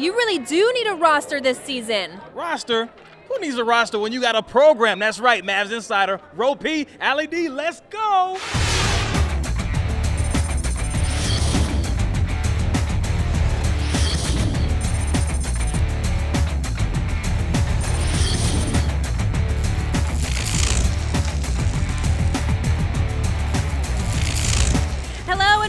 you really do need a roster this season. Roster? Who needs a roster when you got a program? That's right, Mavs Insider. Ro P, Allie D, let's go!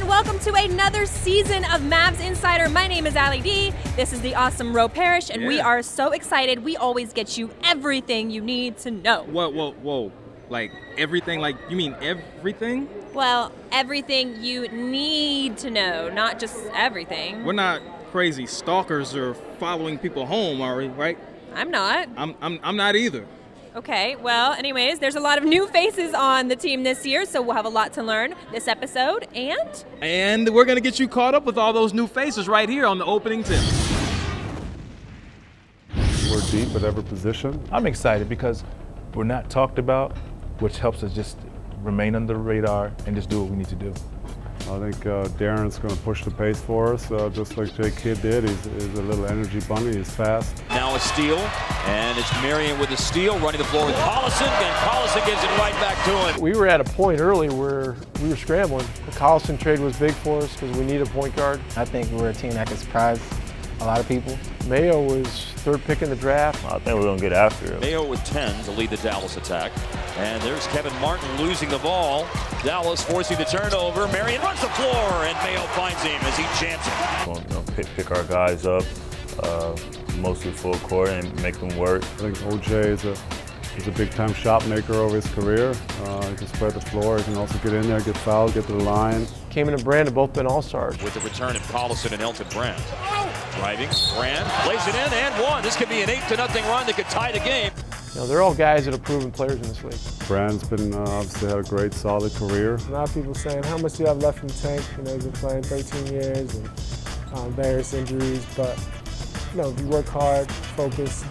Welcome to another season of Mavs Insider. My name is Allie D. This is the awesome Ro Parrish, and we are so excited. We always get you everything you need to know. Whoa. Like everything? Like, you mean everything? Well, everything you need to know, not just everything. We're not crazy stalkers or following people home, are we, right? I'm not. I'm not either. Okay, well, anyways, there's a lot of new faces on the team this year, so we'll have a lot to learn this episode, And we're going to get you caught up with all those new faces right here on the opening tip. We're deep at every position. I'm excited because we're not talked about, which helps us just remain under the radar and just do what we need to do. I think Darren's going to push the pace for us, just like Jay Kidd did. He's a little energy bunny. He's fast. Now a steal, and it's Marion with a steal, running the floor with Collison, and Collison gives it right back to him. We were at a point early where we were scrambling. The Collison trade was big for us because we need a point guard. I think we're a team that can surprise a lot of people. Mayo was third pick in the draft. I think we're going to get after it. Mayo with 10 to lead the Dallas attack. And there's Kevin Martin losing the ball. Dallas forcing the turnover. Marion runs the floor, and Mayo finds him as he jams it. Pick our guys up, mostly full court, and make them work. I think OJ is a big-time shot maker over his career. He can spread the floor. He can also get in there, get fouled, get to the line. Kamen and Brand have both been all-stars. With the return of Collison and Elton Brand. Driving, Brand plays it in and one. This could be an 8-0 run that could tie the game. You know, they're all guys that are proven players in this league. Brand's been obviously had a great, solid career. A lot of people saying, how much do you have left in the tank? You know, he's been playing 13 years and various injuries, but you know, if you work hard, focus.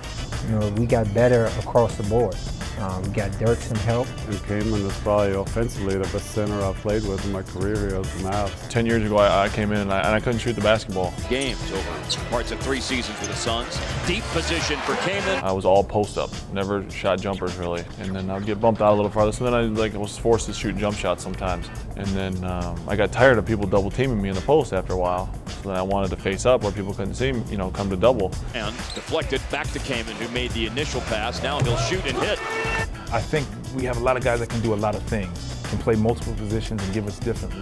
You know, we got better across the board. We got Dirk some help. And Kamen is probably offensively the best center I've played with in my career here at the Mavs. 10 years ago, I came in and I couldn't shoot the basketball. Games over parts of 3 seasons with the Suns. Deep position for Kamen. I was all post up, never shot jumpers really. And then I'd get bumped out a little farther. So then I was forced to shoot jump shots sometimes. And then I got tired of people double teaming me in the post after a while. So then I wanted to face up where people couldn't see me, you know, come to double. And deflected back to Kamen, who made the initial pass. Now he'll shoot and hit. I think we have a lot of guys that can do a lot of things, can play multiple positions and give us different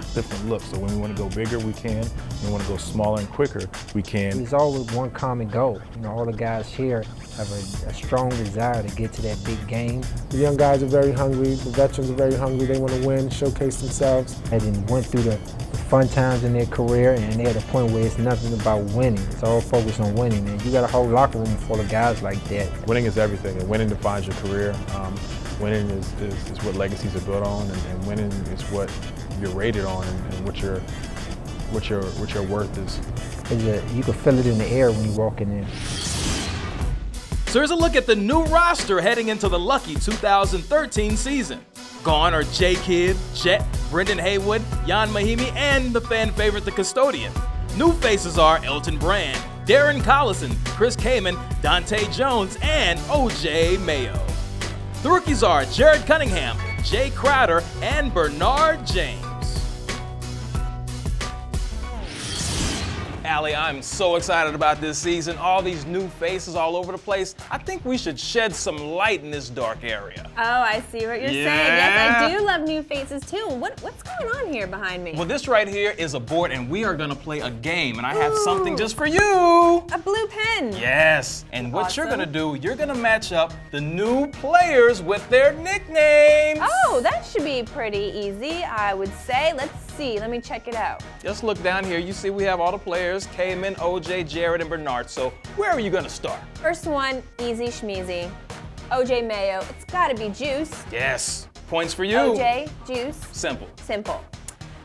looks. So when we want to go bigger, we can. When we want to go smaller and quicker, we can. There's always one common goal. You know, all the guys here have a strong desire to get to that big game. The young guys are very hungry. The veterans are very hungry. They want to win, showcase themselves. They went through the fun times in their career, and they're at a point where it's nothing about winning. It's all focused on winning, and you got a whole locker room full of guys like that. Winning is everything, and winning defines your career. Winning is what legacies are built on, and winning is what you're rated on, and what your worth is. You can feel it in the air when you walk in there. So here's a look at the new roster heading into the lucky 2013 season. Gone are Jay Kidd, Chet, Brendan Haywood, Jan Mahimi, and the fan favorite, the custodian. New faces are Elton Brand, Darren Collison, Chris Kamen, Dante Jones, and OJ Mayo. The rookies are Jared Cunningham, Jay Crowder, and Bernard James. Allie, I'm so excited about this season. All these new faces all over the place. I think we should shed some light in this dark area. Oh, I see what you're saying. Yes, I do love new faces too. What's going on here behind me? Well, this right here is a board, and we are gonna play a game, and I have something just for you. A blue pen. Yes, and what you're gonna do, you're gonna match up the new players with their nicknames. Oh, that should be pretty easy, I would say. Let's see, let me check it out. Just look down here, you see we have all the players, Kamen, OJ, Jared, and Bernard. So where are you gonna start? First one, easy schmeezy. OJ Mayo, it's gotta be Juice. Yes, points for you. OJ, Juice. Simple. Simple.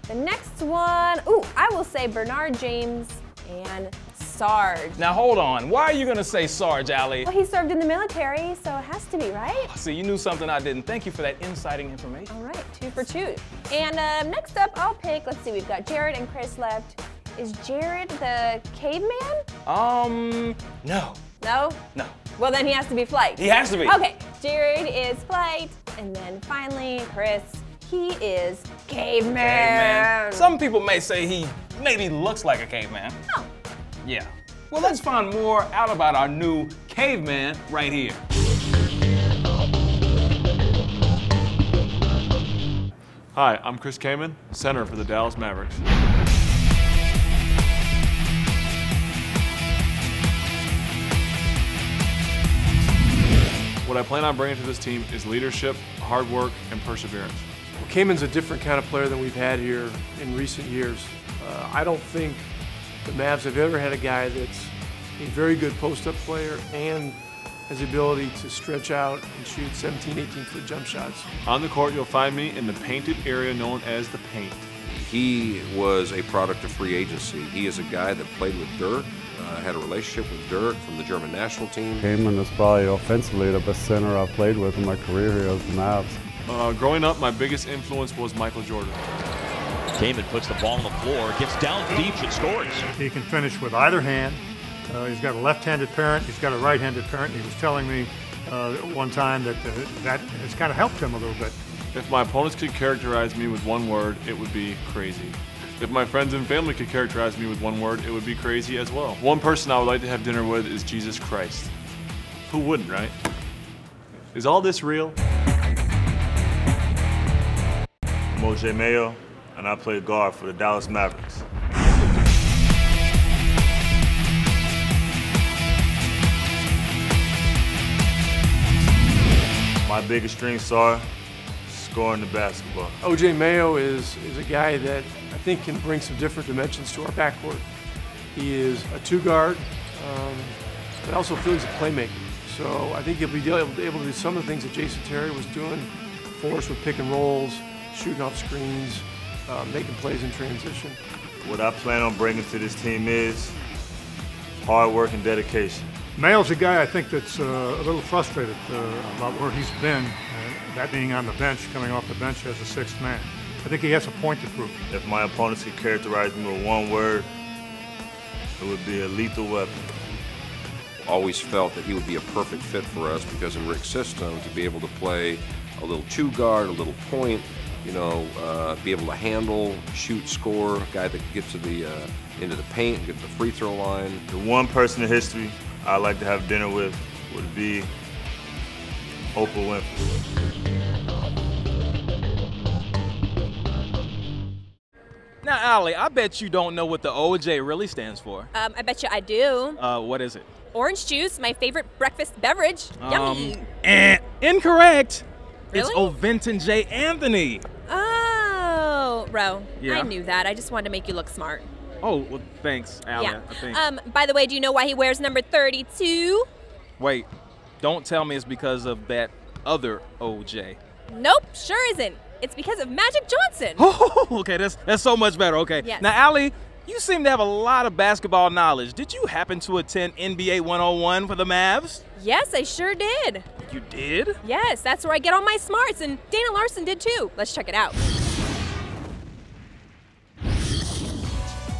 The next one, ooh, I will say Bernard James and Sarge. Now hold on, why are you gonna say Sarge, Allie? Well, he served in the military, so it has to be, right? See, you knew something I didn't. Thank you for that inciting information. All right, 2 for 2. And next up, I'll pick, let's see, we've got Jared and Chris left. Is Jared the caveman? No. No? No. Well, then he has to be Flight. He has to be. Okay, Jared is Flight, and then finally, Chris, he is Caveman. Some people may say he maybe looks like a caveman. Oh. Yeah. Well, let's find more out about our new caveman right here. Hi, I'm Chris Kaman, center for the Dallas Mavericks. What I plan on bringing to this team is leadership, hard work, and perseverance. Well, Kaman's a different kind of player than we've had here in recent years. I don't think the Mavs have ever had a guy that's a very good post-up player and has the ability to stretch out and shoot 17, 18-foot jump shots. On the court, you'll find me in the painted area known as the paint. He was a product of free agency. He is a guy that played with Dirk, had a relationship with Dirk from the German national team. Kaman is probably offensively the best center I've played with in my career here as the Mavs. Growing up, my biggest influence was Michael Jordan. Kaman puts the ball on the floor, gets down deep and scores. He can finish with either hand. He's got a left-handed parent, he's got a right-handed parent. He was telling me one time that that has kind of helped him a little bit. If my opponents could characterize me with one word, it would be crazy. If my friends and family could characterize me with one word, it would be crazy as well. One person I would like to have dinner with is Jesus Christ. Who wouldn't, right? Is all this real? I'm O.J. Mayo, and I play guard for the Dallas Mavericks. My biggest strengths are scoring the basketball. O.J. Mayo is a guy that I think can bring some different dimensions to our backcourt. He is a two-guard, but I also feel he's a playmaker. So I think he'll be able to do some of the things that Jason Terry was doing for us with pick and rolls, shooting off screens, making plays in transition. What I plan on bringing to this team is hard work and dedication. Mayo's a guy I think that's a little frustrated about where he's been, that being on the bench, coming off the bench as a sixth man. I think he has a point to prove. If my opponents could characterize me with one word, it would be a lethal weapon. Always felt that he would be a perfect fit for us because in Rick's system, to be able to play a little two guard, a little point, you know, be able to handle, shoot, score, a guy that could get to the into the paint, get to the free throw line. The one person in history I'd like to have dinner with would be Oprah Winfrey. Now, Allie, I bet you don't know what the OJ really stands for. I bet you I do. What is it? Orange juice, my favorite breakfast beverage. Yummy. Incorrect. Really? It's Oventon J. Anthony. Oh, Ro. Yeah. I knew that. I just wanted to make you look smart. Oh, well, thanks, Allie. Yeah. I think. By the way, do you know why he wears number 32? Wait, don't tell me it's because of that other OJ. Nope, sure isn't. It's because of Magic Johnson. Oh, okay, that's so much better. Okay. Yes. Now, Allie, you seem to have a lot of basketball knowledge. Did you happen to attend NBA 101 for the Mavs? Yes, I sure did. You did? Yes, that's where I get all my smarts, and Dana Larson did too. Let's check it out.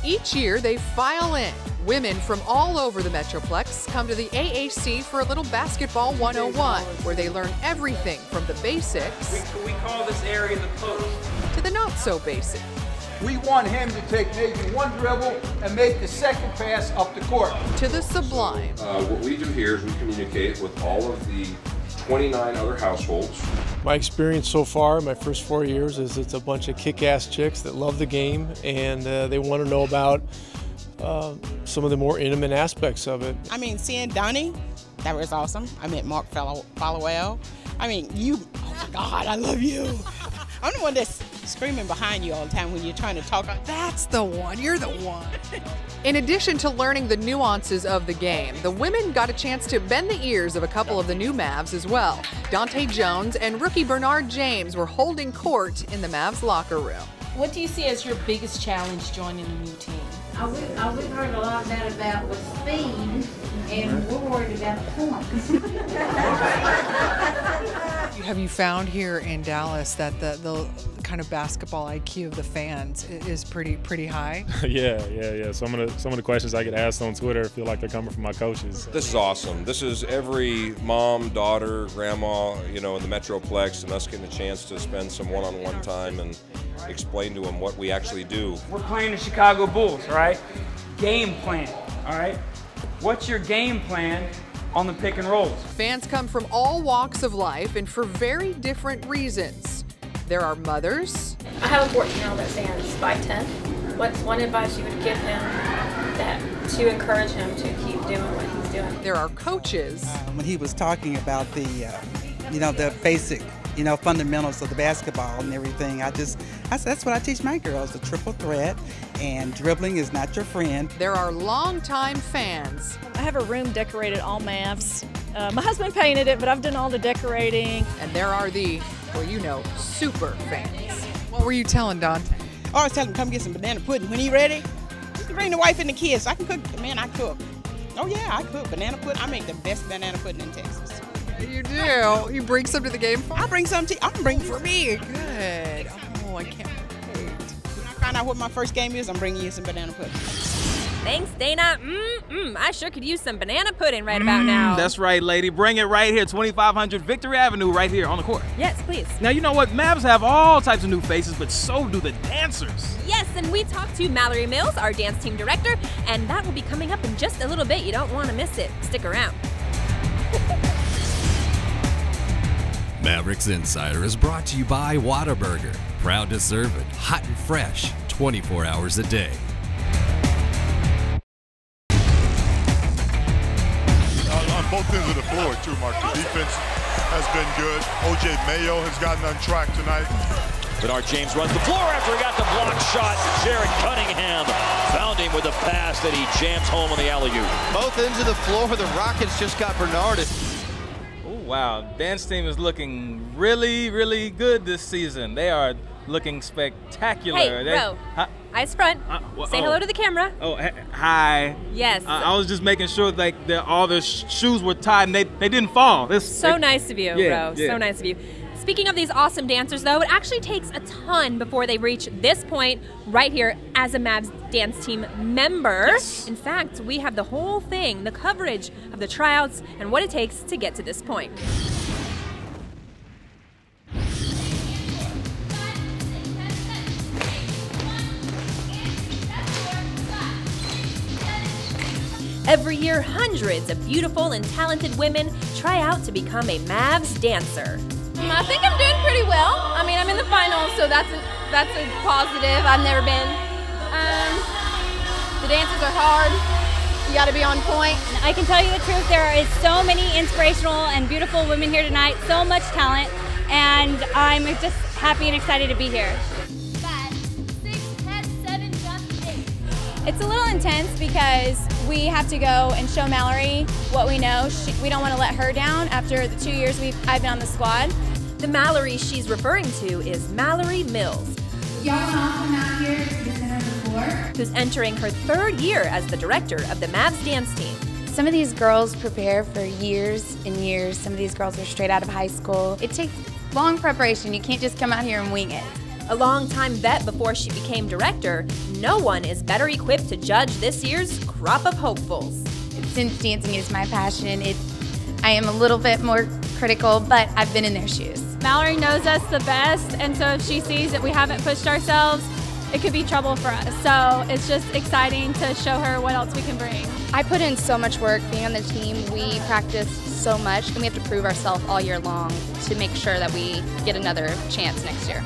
Each year, they file in. Women from all over the Metroplex come to the AAC for a little Basketball 101, where they learn everything from the basics We call this area the post. to the not-so-basic. We want him to take maybe one dribble and make the second pass up the court. To the sublime. What we do here is we communicate with all of the 29 other households. My experience so far, my first 4 years, is it's a bunch of kick-ass chicks that love the game and they want to know about some of the more intimate aspects of it. I mean, seeing Donnie, that was awesome. I met Mark Fallowell. I mean, oh my God, I love you. I'm the one that's screaming behind you all the time when you're trying to talk. That's the one, you're the one. In addition to learning the nuances of the game, the women got a chance to bend the ears of a couple of the new Mavs as well. Dante Jones and rookie Bernard James were holding court in the Mavs locker room. What do you see as your biggest challenge joining a new team? We've heard a lot about with speed, and we're worried about points. You Have you found here in Dallas that the kind of basketball IQ of the fans is pretty high? Yeah. Some of the questions I get asked on Twitter feel like they're coming from my coaches. This is awesome. This is every mom, daughter, grandma, in the Metroplex, and us getting a chance to spend some one-on-one time and explain to them what we actually do. We're playing the Chicago Bulls, all right? Game plan, all right? What's your game plan on the pick and rolls? Fans come from all walks of life and for very different reasons. There are mothers. I have a 14-year-old that stands 5'10". What's one advice you would give him to encourage him to keep doing what he's doing? There are coaches. When he was talking about the basic, fundamentals of the basketball and everything, I said, that's what I teach my girls, the triple threat, and dribbling is not your friend. There are longtime fans. I have a room decorated all Mavs. My husband painted it, but I've done all the decorating. And there are the, super fans. What were you telling Don? Oh, I was telling him, come get some banana pudding. When he ready, you can bring the wife and the kids. I can cook. Man, I cook. Oh yeah, I cook banana pudding. I make the best banana pudding in Texas. You do? You bring some to the game? I bring some to you. I can bring for me. Good. Oh, I can't wait. When I find out what my first game is, I'm bringing you some banana pudding. Thanks, Dana. I sure could use some banana pudding right about now. That's right, lady. Bring it right here, 2500 Victory Avenue, right here on the court. Yes, please. Now, you know what? Mavs have all types of new faces, but so do the dancers. Yes, and we talked to Mallory Mills, our dance team director, and that will be coming up in just a little bit. You don't want to miss it. Stick around. Mavericks Insider is brought to you by Whataburger. Proud to serve it hot and fresh 24 hours a day. On both ends of the floor, too, Mark. The defense has been good. O.J. Mayo has gotten on track tonight. Bernard James runs the floor after he got the block shot. Jared Cunningham found him with a pass that he jams home on the alley-oop. Both ends of the floor, the Rockets just got Bernard. Wow, dance team is looking really, really good this season. They are looking spectacular. Hey, Ro, eyes front. Say hello to the camera. Oh, hi. Yes. I was just making sure like all the shoes were tied and they didn't fall. So nice of you, Ro. So nice of you. Speaking of these awesome dancers, though, it actually takes a ton before they reach this point right here as a Mavs dance team member. Yes. In fact, we have the whole thing, the coverage of the tryouts and what it takes to get to this point. Every year, hundreds of beautiful and talented women try out to become a Mavs dancer. I think I'm doing pretty well. I mean, I'm in the finals, so that's a positive. I've never been. The dances are hard. You got to be on point. I can tell you the truth, there is so many inspirational and beautiful women here tonight, so much talent, and I'm just happy and excited to be here. 5, 6, 10, 7, jump, 8. It's a little intense because we have to go and show Mallory what we know. We don't want to let her down after the 2 years I've been on the squad. The Mallory she's referring to is Mallory Mills. Y'all want to come out here to the center of the floor? Who's entering her 3rd year as the director of the Mavs dance team. Some of these girls prepare for years and years. Some of these girls are straight out of high school. It takes long preparation. You can't just come out here and wing it. A longtime vet before she became director, no one is better equipped to judge this year's crop of hopefuls. Since dancing is my passion, I am a little bit more critical, but I've been in their shoes. Mallory knows us the best, and so if she sees that we haven't pushed ourselves, it could be trouble for us. So it's just exciting to show her what else we can bring. I put in so much work being on the team. We practice so much, and we have to prove ourselves all year long to make sure that we get another chance next year.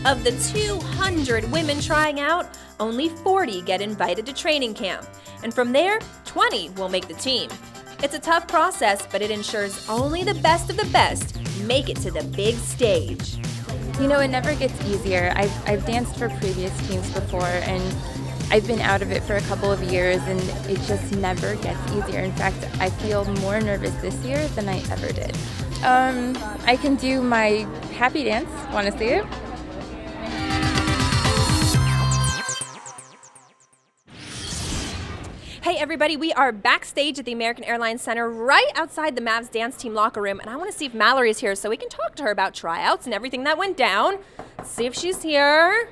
Of the 200 women trying out, only 40 get invited to training camp. And from there, 20 will make the team. It's a tough process, but it ensures only the best of the best make it to the big stage. You know, it never gets easier. I've danced for previous teams before, and I've been out of it for a couple of years, and it just never gets easier. In fact, I feel more nervous this year than I ever did. I can do my happy dance. Want to see it? Hey, Hi, everybody. We are backstage at the American Airlines Center right outside the Mavs dance team locker room, and I want to see if Mallory is here so we can talk to her about tryouts and everything that went down. Let's see if she's here.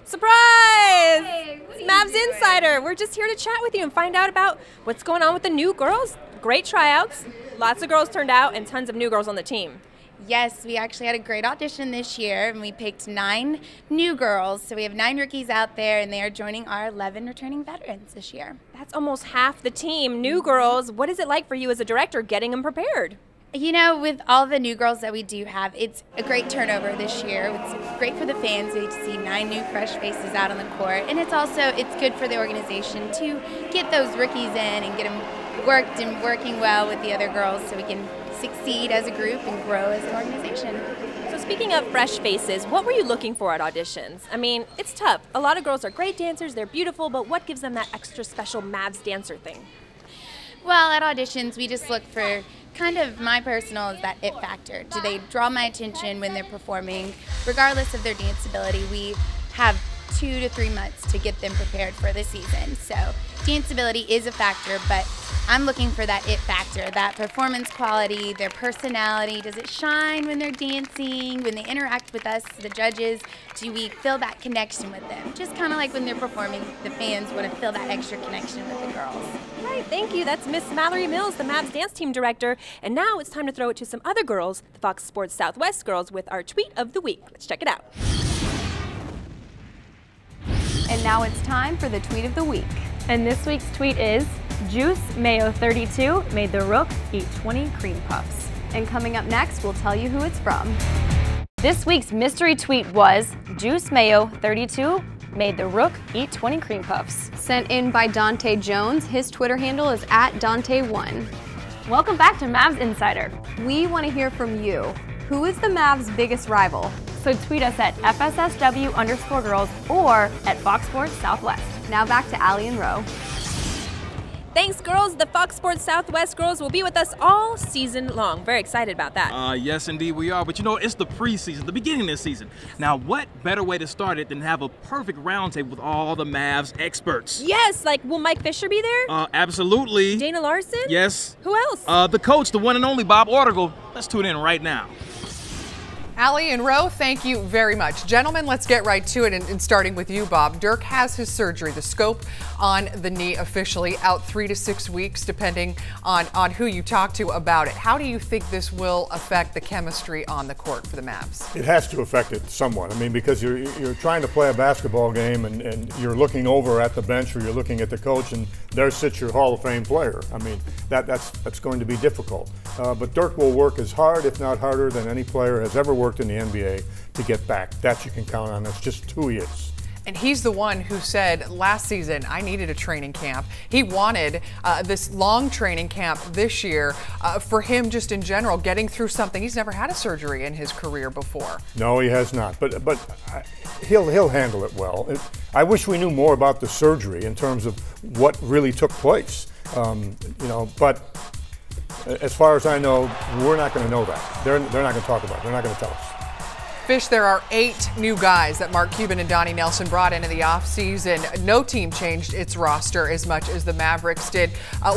Surprise! Hey, it's MavsInsider. We're just here to chat with you and find out about what's going on with the new girls. Great tryouts. Lots of girls turned out and tons of new girls on the team. Yes, we actually had a great audition this year, and we picked 9 new girls. So we have 9 rookies out there, and they are joining our 11 returning veterans this year. That's almost half the team. New girls. What is it like for you as a director getting them prepared? You know, with all the new girls that we do have, it's a great turnover this year. It's great for the fans to see 9 new fresh faces out on the court, and it's good for the organization to get those rookies in and get them worked and working well with the other girls so we can succeed as a group and grow as an organization. So speaking of fresh faces, what were you looking for at auditions? I mean, it's tough. A lot of girls are great dancers, they're beautiful, but what gives them that extra special Mavs dancer thing? Well, at auditions, we just look for kind of my personal is that it factor. Do they draw my attention when they're performing? Regardless of their dance ability, we have 2 to 3 months to get them prepared for the season. So dance ability is a factor, but I'm looking for that it factor, that performance quality, their personality. Does it shine when they're dancing, when they interact with us, the judges? Do we feel that connection with them? Just kind of like when they're performing, the fans want to feel that extra connection with the girls. Right, thank you. That's Miss Mallory Mills, the Mavs dance team director. And now it's time to throw it to some other girls, the Fox Sports Southwest girls, with our tweet of the week. Let's check it out. And now it's time for the tweet of the week. And this week's tweet is, Juice Mayo 32 made the Rook eat 20 cream puffs. And coming up next, we'll tell you who it's from. This week's mystery tweet was, Juice Mayo 32 made the Rook eat 20 cream puffs. Sent in by Dante Jones. His Twitter handle is @Dante1. Welcome back to MavsInsider. We want to hear from you. Who is the Mavs' biggest rival? So tweet us at FSSW_girls or at Fox Sports Southwest. Now back to Allie and Roe. Thanks, girls. The Fox Sports Southwest girls will be with us all season long. Very excited about that. Yes, indeed we are. But you know, it's the preseason, the beginning of the season. Now, what better way to start it than have a perfect roundtable with all the Mavs experts? Yes, like, will Mike Fisher be there? Absolutely. Dana Larson? Yes. Who else? The coach, the one and only Bob Ortigal. Let's tune in right now. Allie and Roe, thank you very much. Gentlemen, let's get right to it, and starting with you, Bob. Dirk has his surgery, the scope on the knee officially, out 3 to 6 weeks, depending on who you talk to about it. How do you think this will affect the chemistry on the court for the Mavs? It has to affect it somewhat. I mean, because you're trying to play a basketball game and you're looking over at the bench or you're looking at the coach and there sits your Hall of Fame player. I mean, that's going to be difficult. But Dirk will work as hard, if not harder, than any player has ever worked in the NBA to get back. That you can count on. That's just who he is. And he's the one who said last season, I needed a training camp. He wanted this long training camp this year for him just in general, getting through something. He's never had a surgery in his career before. No, he has not. But he'll handle it well. I wish we knew more about the surgery in terms of what really took place. You know, but as far as I know, we're not going to know that. They're not going to talk about it. They're not going to tell us. Fish, there are 8 new guys that Mark Cuban and Donnie Nelson brought into the offseason. No team changed its roster as much as the Mavericks did.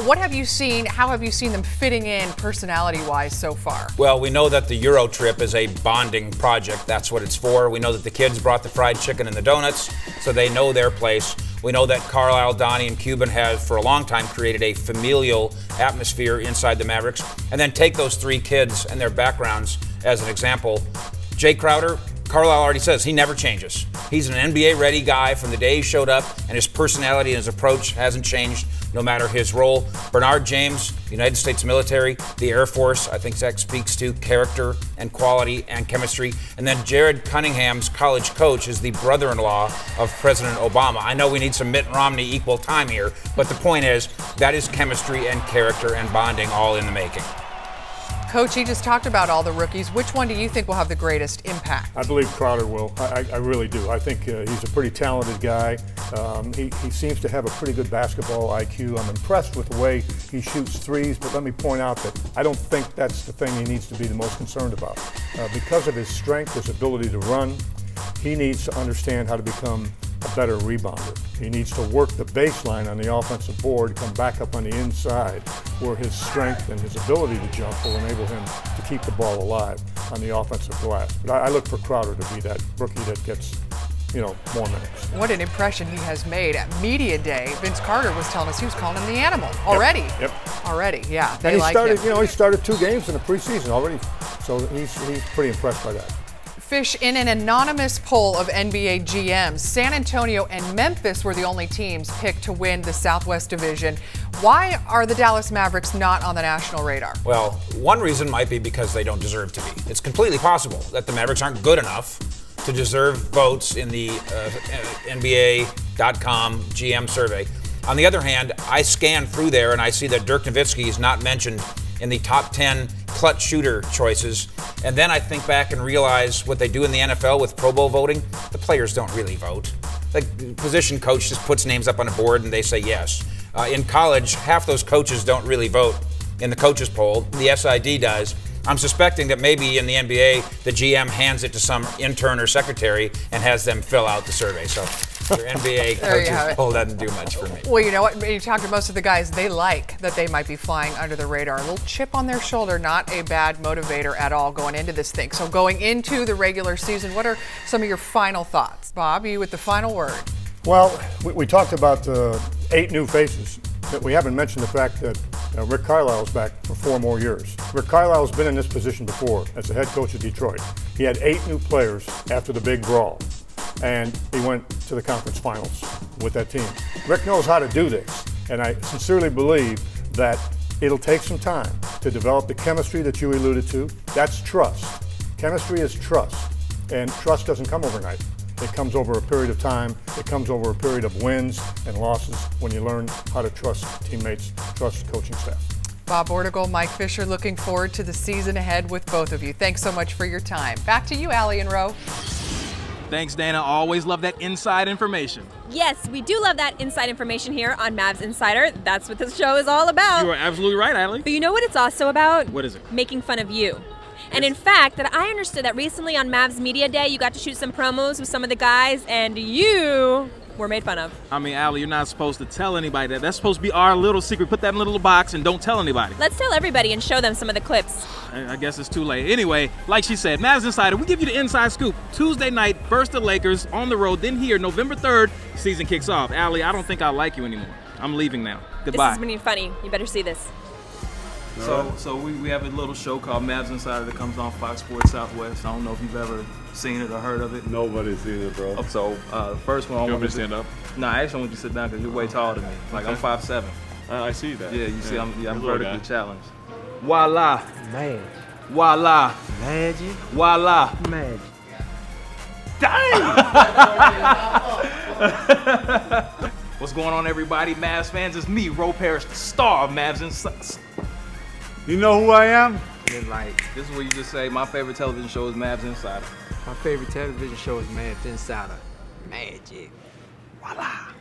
What have you seen? How have you seen them fitting in personality-wise so far? Well, we know that the Euro trip is a bonding project. That's what it's for. We know that the kids brought the fried chicken and the donuts, so they know their place. We know that Carlisle, Donnie, and Cuban have for a long time created a familial atmosphere inside the Mavericks. And then take those 3 kids and their backgrounds as an example. Jay Crowder, Carlisle already says he never changes. He's an NBA-ready guy from the day he showed up, and his personality and his approach hasn't changed no matter his role. Bernard James, United States military, the Air Force, I think that speaks to character and quality and chemistry. And then Jared Cunningham's college coach is the brother-in-law of President Obama. I know we need some Mitt Romney equal time here, but the point is that is chemistry and character and bonding all in the making. Coach, he just talked about all the rookies. Which one do you think will have the greatest impact? I believe Crowder will. I really do. I think he's a pretty talented guy. He seems to have a pretty good basketball IQ. I'm impressed with the way he shoots threes, but let me point out that I don't think that's the thing he needs to be the most concerned about. Because of his strength, his ability to run, he needs to understand how to become a better rebounder. He needs to work the baseline on the offensive board, come back up on the inside, where his strength and his ability to jump will enable him to keep the ball alive on the offensive glass. But I look for Crowder to be that rookie that gets, you know, more minutes. What an impression he has made at Media Day. Vince Carter was telling us he was calling him the animal already. Yep. Already, yeah. And he like started, him. you know, he started 2 games in the preseason already, so he's pretty impressed by that. Fish, in an anonymous poll of NBA GMs, San Antonio and Memphis were the only teams picked to win the Southwest Division. Why are the Dallas Mavericks not on the national radar? Well, one reason might be because they don't deserve to be. It's completely possible that the Mavericks aren't good enough to deserve votes in the NBA.com GM survey. On the other hand, I scan through there and I see that Dirk Nowitzki is not mentioned in the top 10 clutch shooter choices. And then I think back and realize what they do in the NFL with Pro Bowl voting. The players don't really vote. The position coach just puts names up on a board and they say yes. In college, half those coaches don't really vote in the coaches poll. The SID does. I'm suspecting that maybe in the NBA, the GM hands it to some intern or secretary and has them fill out the survey. So your NBA coaches poll doesn't do much for me. Well, you know what? When you talk to most of the guys, they like that they might be flying under the radar. A little chip on their shoulder, not a bad motivator at all going into this thing. So going into the regular season, what are some of your final thoughts? Bob, you with the final word. Well, we talked about 8 new faces. We haven't mentioned the fact that Rick Carlisle's back for 4 more years. Rick Carlisle's been in this position before as the head coach of Detroit. He had 8 new players after the big brawl, and he went to the conference finals with that team. Rick knows how to do this, and I sincerely believe that it'll take some time to develop the chemistry that you alluded to. That's trust. Chemistry is trust, and trust doesn't come overnight. It comes over a period of time. It comes over a period of wins and losses when you learn how to trust teammates, trust coaching staff. Bob Ortigal, Mike Fisher, looking forward to the season ahead with both of you. Thanks so much for your time. Back to you, Allie and Roe. Thanks, Dana. Always love that inside information. Yes, we do love that inside information here on Mavs Insider. That's what this show is all about. You are absolutely right, Allie. But you know what it's also about? What is it? Making fun of you. And in fact, that I understood that recently on Mavs Media Day, you got to shoot some promos with some of the guys, and you were made fun of. I mean, Allie, you're not supposed to tell anybody that. That's supposed to be our little secret. Put that in a little box and don't tell anybody. Let's tell everybody and show them some of the clips. I guess it's too late. Anyway, like she said, Mavs Insider, we give you the inside scoop. Tuesday night, first the Lakers on the road, then here, November 3rd, season kicks off. Allie, I don't think I like you anymore. I'm leaving now. Goodbye. This is being funny. You better see this. So we have a little show called Mavs Insider that comes on Fox Sports Southwest. I don't know if you've ever seen it or heard of it. Nobody's seen it, bro. So the first one I want you to stand up. No, I actually want you to sit down because you're way taller than me. Like, I'm 5'7". I see that. Yeah, you see, I'm vertically guy. challenged. Voila. Man. Voila. Magic. Voila. Magic. Dang! What's going on, everybody? Mavs fans, it's me, Ro Parrish, the star of Mavs Insider. You know who I am? And like, this is where you just say, my favorite television show is Mavs Insider. My favorite television show is Mavs Insider. Magic. Voila.